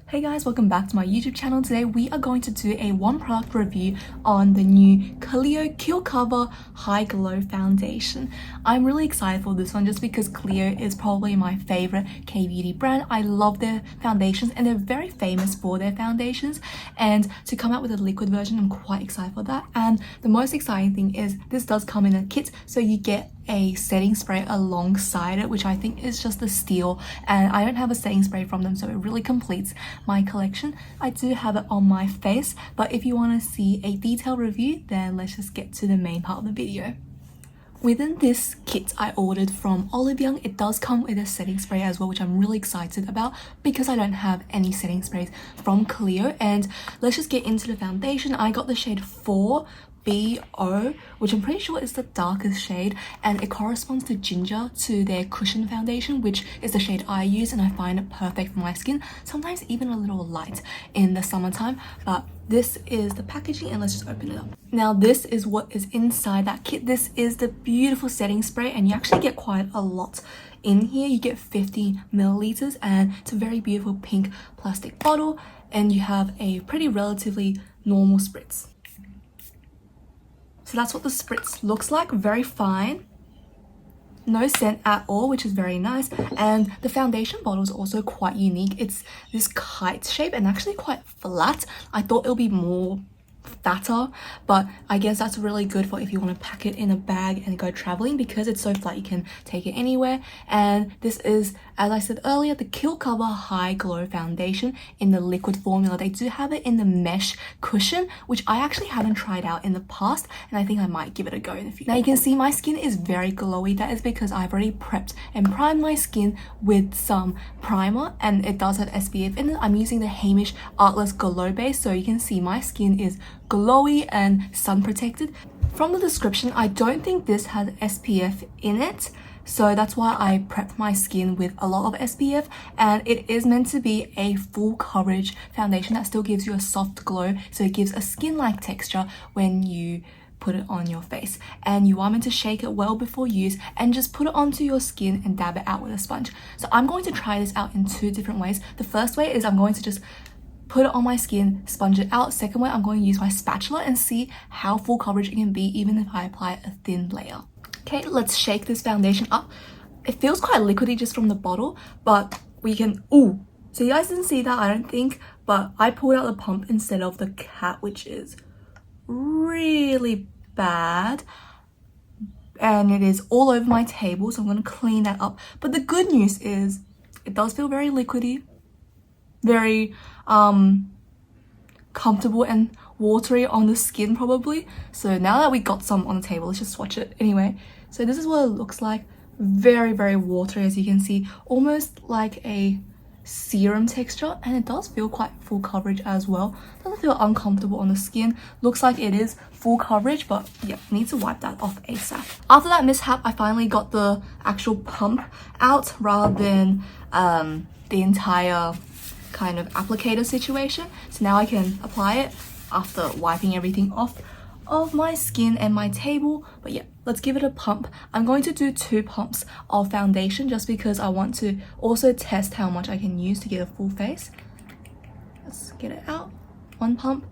Hey guys, welcome back to my YouTube channel. Today we are going to do a one product review on the new Clio Kill Cover High Glow Foundation. I'm really excited for this one just because Clio is probably my favorite K-beauty brand. I love their foundations and they're very famous for their foundations, and to come out with a liquid version, I'm quite excited for that. And the most exciting thing is this does come in a kit, so you get a setting spray alongside it, which I think is just a steal, and I don't have a setting spray from them, so it really completes my collection. I do have it on my face, but if you want to see a detailed review, then let's just get to the main part of the video. Within this kit I ordered from Olive Young, it does come with a setting spray as well, which I'm really excited about because I don't have any setting sprays from Clio. And let's just get into the foundation. I got the shade 4BO, which I'm pretty sure is the darkest shade, and it corresponds to Ginger, to their cushion foundation, which is the shade I use, and I find it perfect for my skin, sometimes even a little light in the summertime. But this is the packaging, and let's just open it up. Now this is what is inside that kit. This is the beautiful setting spray, and you actually get quite a lot in here. You get 50 milliliters, and it's a very beautiful pink plastic bottle, and you have a pretty relatively normal spritz. So that's what the spritz looks like, very fine. No scent at all, which is very nice. And the foundation bottle is also quite unique. It's this kite shape and actually quite flat. I thought it'll be more fatter, but I guess that's really good for if you want to pack it in a bag and go traveling, because it's so flat you can take it anywhere. And this is, as I said earlier, the Kill Cover High Glow Foundation in the liquid formula. They do have it in the mesh cushion, which I actually haven't tried out in the past, and I think I might give it a go in the future. Now you can see my skin is very glowy. That is because I've already prepped and primed my skin with some primer, and it does have SPF in it. I'm using the Heimish Artless Glow Base, so you can see my skin is glowy and sun protected. From the description, I don't think this has SPF in it, so that's why I prepped my skin with a lot of SPF, and it is meant to be a full coverage foundation that still gives you a soft glow, so it gives a skin-like texture when you put it on your face. And you are meant to shake it well before use and just put it onto your skin and dab it out with a sponge. So I'm going to try this out in two different ways. The first way is I'm going to just put it on my skin, sponge it out. Second way, I'm going to use my spatula and see how full coverage it can be even if I apply a thin layer. Okay, let's shake this foundation up. It feels quite liquidy just from the bottle, but we can, ooh, so you guys didn't see that, I don't think, but I pulled out the pump instead of the cap, which is really bad. And it is all over my table, so I'm going to clean that up. But the good news is it does feel very liquidy, very comfortable and watery on the skin probably. So now that we got some on the table, let's just swatch it anyway. So this is what it looks like. Very, very watery, as you can see, almost like a serum texture, and it does feel quite full coverage as well. Doesn't feel uncomfortable on the skin. Looks like it is full coverage, but yeah, need to wipe that off ASAP. After that mishap, I finally got the actual pump out rather than the entire kind of applicator situation. So now I can apply it after wiping everything off of my skin and my table. But yeah, let's give it a pump. I'm going to do 2 pumps of foundation just because I want to also test how much I can use to get a full face. Let's get it out. 1 pump,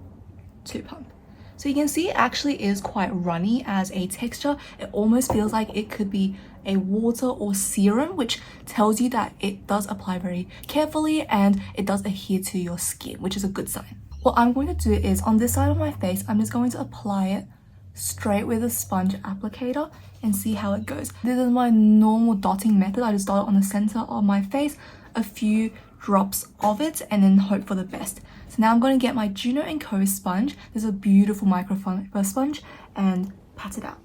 2 pump. So you can see it actually is quite runny as a texture. It almost feels like it could be a water or serum, which tells you that it does apply very carefully and it does adhere to your skin, which is a good sign. What I'm going to do is on this side of my face, I'm just going to apply it straight with a sponge applicator and see how it goes. This is my normal dotting method. I just dot it on the center of my face, a few drops of it, and then hope for the best. So now I'm going to get my Juno & Co sponge. This is a beautiful microfiber sponge, and pat it out.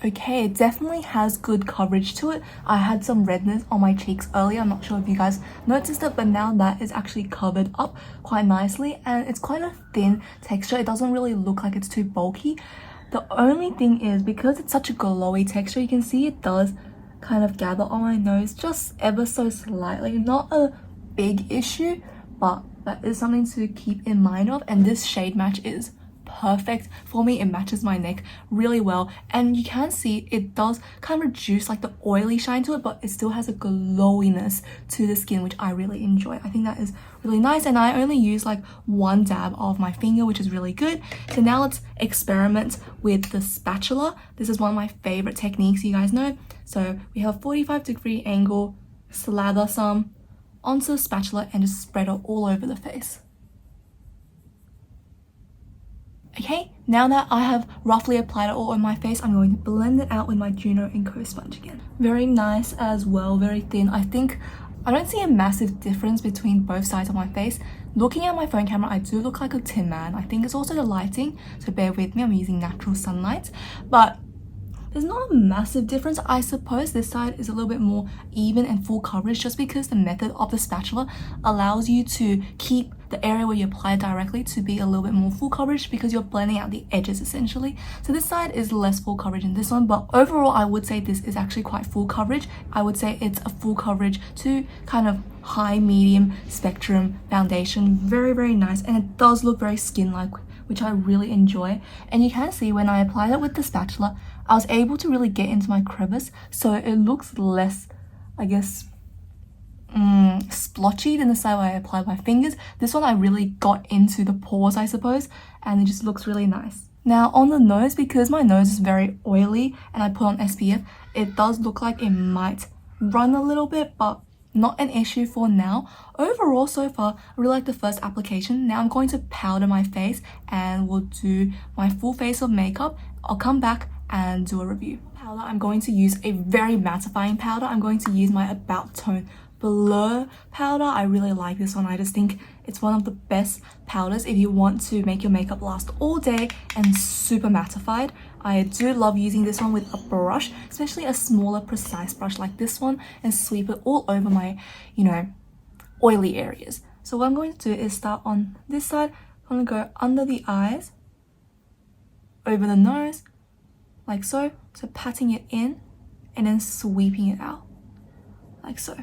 Okay, it definitely has good coverage to it. I had some redness on my cheeks earlier. I'm not sure if you guys noticed it, but now that is actually covered up quite nicely, and it's quite a thin texture. It doesn't really look like it's too bulky. The only thing is, because it's such a glowy texture, you can see it does kind of gather on my nose just ever so slightly. Not a big issue, but that is something to keep in mind of, and this shade match is perfect for me. It matches my neck really well, and you can see it does kind of reduce like the oily shine to it, but it still has a glowiness to the skin, which I really enjoy. I think that is really nice, and I only use like one dab of my finger, which is really good. So now let's experiment with the spatula. This is one of my favorite techniques, you guys know. So we have a 45-degree angle, slather some onto the spatula and just spread it all over the face. Okay, now that I have roughly applied it all on my face, I'm going to blend it out with my Juno & Co sponge again. Very nice as well, very thin. I think I don't see a massive difference between both sides of my face. Looking at my phone camera, I do look like a tin man. I think it's also the lighting, so bear with me, I'm using natural sunlight. But there's not a massive difference. I suppose this side is a little bit more even and full coverage just because the method of the spatula allows you to keep the area where you apply it directly to be a little bit more full coverage because you're blending out the edges essentially. So this side is less full coverage than this one, but overall I would say this is actually quite full coverage. I would say it's a full coverage to kind of high medium spectrum foundation. Very, very nice, and it does look very skin-like, which I really enjoy. And you can see when I applied it with the spatula, I was able to really get into my crevice, so it looks less, I guess, splotchy than the side where I applied my fingers. This one I really got into the pores, I suppose, and it just looks really nice. Now on the nose, because my nose is very oily and I put on SPF, it does look like it might run a little bit, but not an issue for now. Overall, so far, I really like the first application. Now I'm going to powder my face and we'll do my full face of makeup. I'll come back and do a review. Powder, I'm going to use a very mattifying powder. I'm going to use my About Tone Blur powder. I really like this one. I just think it's one of the best powders if you want to make your makeup last all day and super mattified. I do love using this one with a brush, especially a smaller precise brush like this one, and sweep it all over my, oily areas. So what I'm going to do is start on this side. I'm going to go under the eyes, over the nose, like so. So patting it in and then sweeping it out, like so.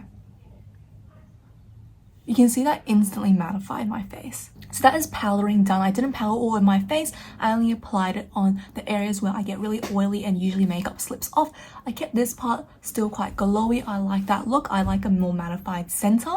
You can see that instantly mattified my face. So that is powdering done. I didn't powder all of my face. I only applied it on the areas where I get really oily and usually makeup slips off. I kept this part still quite glowy. I like that look. I like a more mattified center.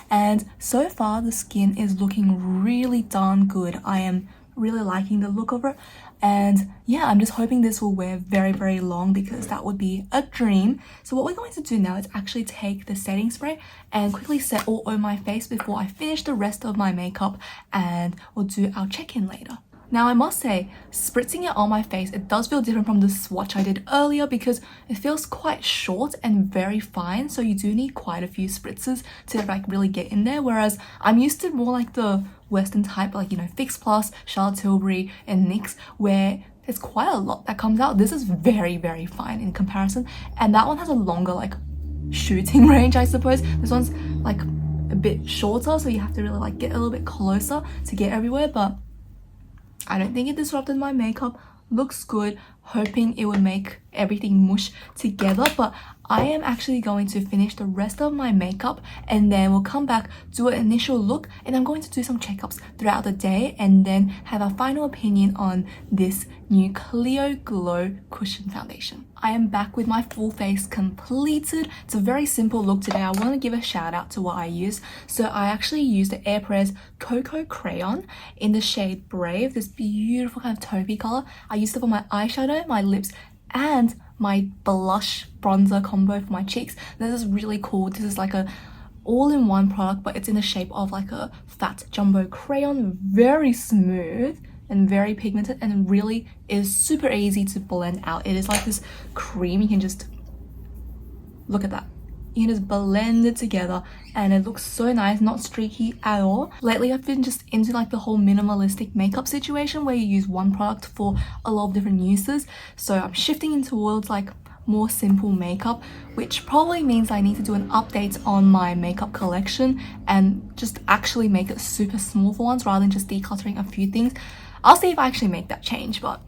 And so far the skin is looking really darn good. I am really liking the look of it, and yeah, I'm just hoping this will wear very, very long because that would be a dream. So what we're going to do now is actually take the setting spray and quickly set all over my face before I finish the rest of my makeup, and we'll do our check-in later. Now I must say, spritzing it on my face, it does feel different from the swatch I did earlier because it feels quite short and very fine, so you do need quite a few spritzes to like really get in there, whereas I'm used to more like the Western type, like Fix Plus, Charlotte Tilbury and NYX, where there's quite a lot that comes out. This is very, very fine in comparison, and that one has a longer like shooting range, I suppose. This one's like a bit shorter, so you have to really like get a little bit closer to get everywhere, but I don't think it disrupted my makeup. Looks good. Hoping it would make everything mush together, but I am actually going to finish the rest of my makeup and then we'll come back, do an initial look, and I'm going to do some checkups throughout the day and then have a final opinion on this new Clio Glow Cushion Foundation. I am back with my full face completed. It's a very simple look today. I want to give a shout out to what I used. So I actually used the Airpress Cocoa Crayon in the shade Brave, this beautiful kind of taupey color. I used it for my eyeshadow, my lips, and my blush bronzer combo for my cheeks. This is really cool. This is like a all-in-one product, but it's in the shape of like a fat jumbo crayon. Very smooth and very pigmented, and really is super easy to blend out. It is like this cream. You can just look at that. You can just blend it together and it looks so nice, not streaky at all. Lately I've been just into like the whole minimalistic makeup situation where you use one product for a lot of different uses. So I'm shifting in towards like more simple makeup, which probably means I need to do an update on my makeup collection and just actually make it super small for once rather than just decluttering a few things. I'll see if I actually make that change. But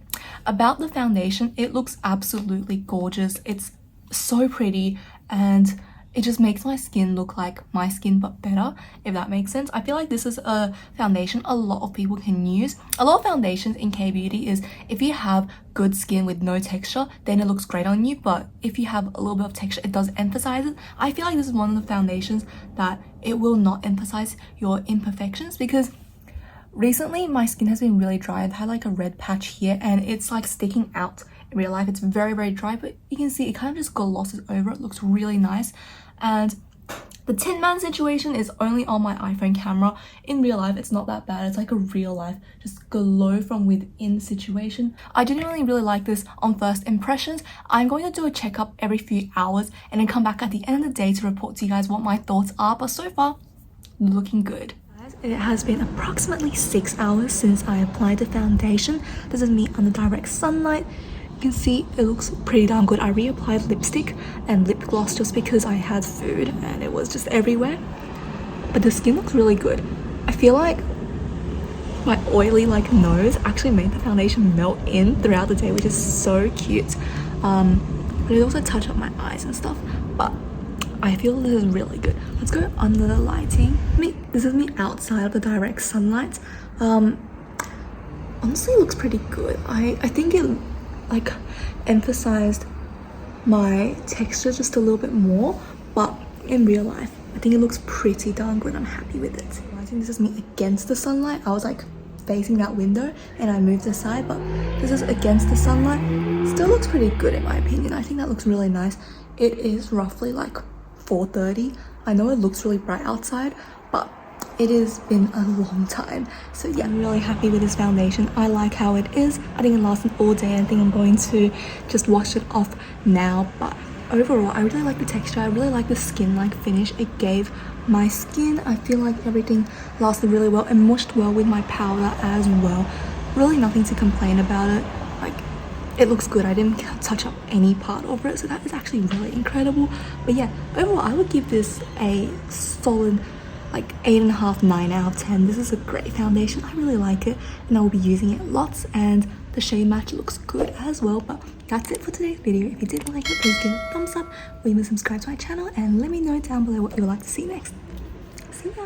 about the foundation, it looks absolutely gorgeous. It's so pretty and it just makes my skin look like my skin but better, if that makes sense. I feel like this is a foundation a lot of people can use. A lot of foundations in K-beauty is if you have good skin with no texture, then it looks great on you, but if you have a little bit of texture, it does emphasize it. I feel like this is one of the foundations that it will not emphasize your imperfections, because recently my skin has been really dry. I've had like a red patch here and it's like sticking out. In real life it's very dry, but you can see it kind of just glosses over. It looks really nice. And the Tin Man situation is only on my iPhone camera. In real life it's not that bad. It's like a real life just glow from within situation. I genuinely really like this on first impressions. I'm going to do a checkup every few hours and then come back at the end of the day to report to you guys what my thoughts are, but so far looking good. It has been approximately 6 hours since I applied the foundation. This is me under direct sunlight. You can see it looks pretty damn good. I reapplied lipstick and lip gloss just because I had food and it was just everywhere. But the skin looks really good. I feel like my oily like nose actually made the foundation melt in throughout the day, which is so cute. But it also touched up my eyes and stuff. But I feel this is really good. Let's go under the lighting. This is me outside of the direct sunlight. Honestly, it looks pretty good. I think it like emphasized my texture just a little bit more, but in real life I think it looks pretty darn good. I'm happy with it. I think this is me against the sunlight. I was like facing that window and I moved aside, but this is against the sunlight. Still looks pretty good in my opinion. I think that looks really nice. It is roughly like 4:30. I know it looks really bright outside, but it has been a long time. So yeah, I'm really happy with this foundation. I like how it is. I think it lasted all day. I think I'm going to just wash it off now, but overall I really like the texture. I really like the skin like finish it gave my skin. I feel like everything lasted really well and mushed well with my powder as well. Really nothing to complain about it. Like, it looks good. I didn't touch up any part of it, so that is actually really incredible. But yeah, overall I would give this a solid like 8.5, 9 out of 10. This is a great foundation. I really like it and I will be using it lots, and the shade match looks good as well. But that's it for today's video. If you did like it, please give it a thumbs up, or even subscribe to my channel and let me know down below what you would like to see next. See ya!